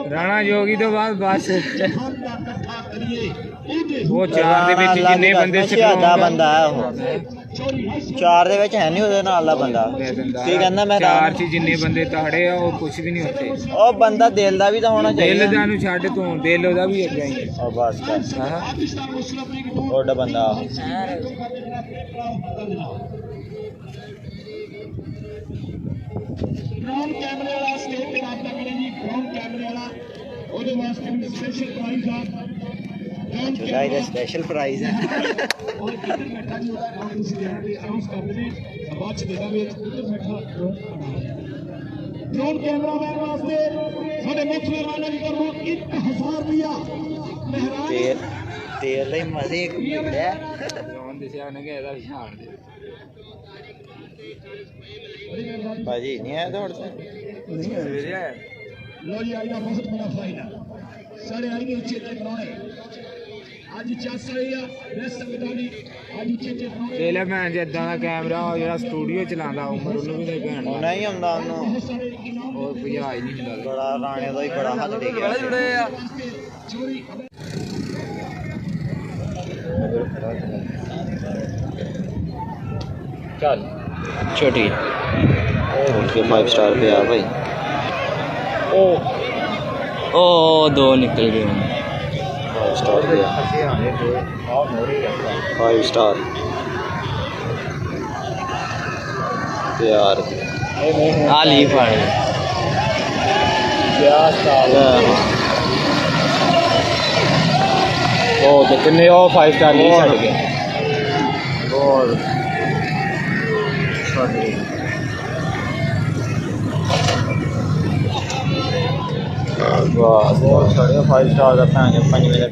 राणा जोगी तो बाद बस वो चार दे विच जिन्ने बंदे बंदा है वो चार दे विच है नहीं ओदे नाल दा बंदा की कहंदा मैं चार च जिन्ने बंदे ताड़े आ वो कुछ भी नहीं होते ओ बंदा दिल दा भी तो होना चाहिए दिल दा नु छੱਡ तू दिल ओदा भी अगे ही ओ बस हां ओड़ा बंदा ड्रोन कैमरे वाला स्टेज पे रास्ता करें जी ड्रोन कैमरे वाला ਉਹਦੇ ਵਾਸਤੇ ਵੀ ਸਪੈਸ਼ਲ ਪ੍ਰਾਈਜ਼ ਆ ਜਿਹੜਾ ਇਹਦਾ ਸਪੈਸ਼ਲ ਪ੍ਰਾਈਜ਼ ਹੈ ਉਹ ਕਿੱਧਰ ਬੈਠਾ ਜੀ ਉਹਦਾ ਨਾਮ ਤੁਸੀਂ ਦੇਣਾ ਤੇ ਅਨਾਉਂਸ ਕਰ ਦੇਵੇ ਬਾਅਦ ਚ ਦੇ ਦਾਂਗੇ ਕਿੱਧਰ ਬੈਠਾ ड्रोन कैमरामैन वास्ते ਸਾਡੇ ਮੁੱਖ ਮਹਿਮਾਨਾਂ ਦੀ ਤਰਫੋਂ 1000 ਰੁਪਿਆ ਮਹਿਰਾਜ ਤੇਲ ਦੇ ਮਜ਼ੇ ਇੱਕ ਮਿਲਿਆ ड्रोन दिसिया ने कि ਇਹਦਾ ਵਿਹਾਰ ਦੇ भाजी नहीं आया दौड़ से नहीं मेरे आया लो जी आई बहुत बड़ा फाइनल साढ़े आई उच्चे ते बनाने आज चास आई रेस्ट संगतानी आज उच्चे ते बनाने ले ले मैं जिद्दां दा कैमरा ਜਿਹੜਾ ਸਟੂਡੀਓ ਚਲਾਉਂਦਾ ਉਮਰ ਉਹਨੂੰ ਵੀ ਨਹੀਂ ਭੈਣ ਉਹ ਨਹੀਂ ਹੁੰਦਾ ਉਹਨੂੰ ਹੋਰ ਭਜਾ ਹੀ ਨਹੀਂ ਹੁੰਦਾ ਬੜਾ ਰਾਣੇ ਦਾ ਹੀ ਬੜਾ ਹੱਥ ਦੇ ਗਿਆ ਜੁੜੇ ਆ ਚੱਲ छोटी उसके 5 स्टार पे आ भाई ओ दो निकल गए 5 स्टार पे 5 स्टार यार आली फाड़ क्या स्टार ओ तो कितने ओ 5 स्टार नहीं छड़ गए और वाह 5 स्टार का 5 में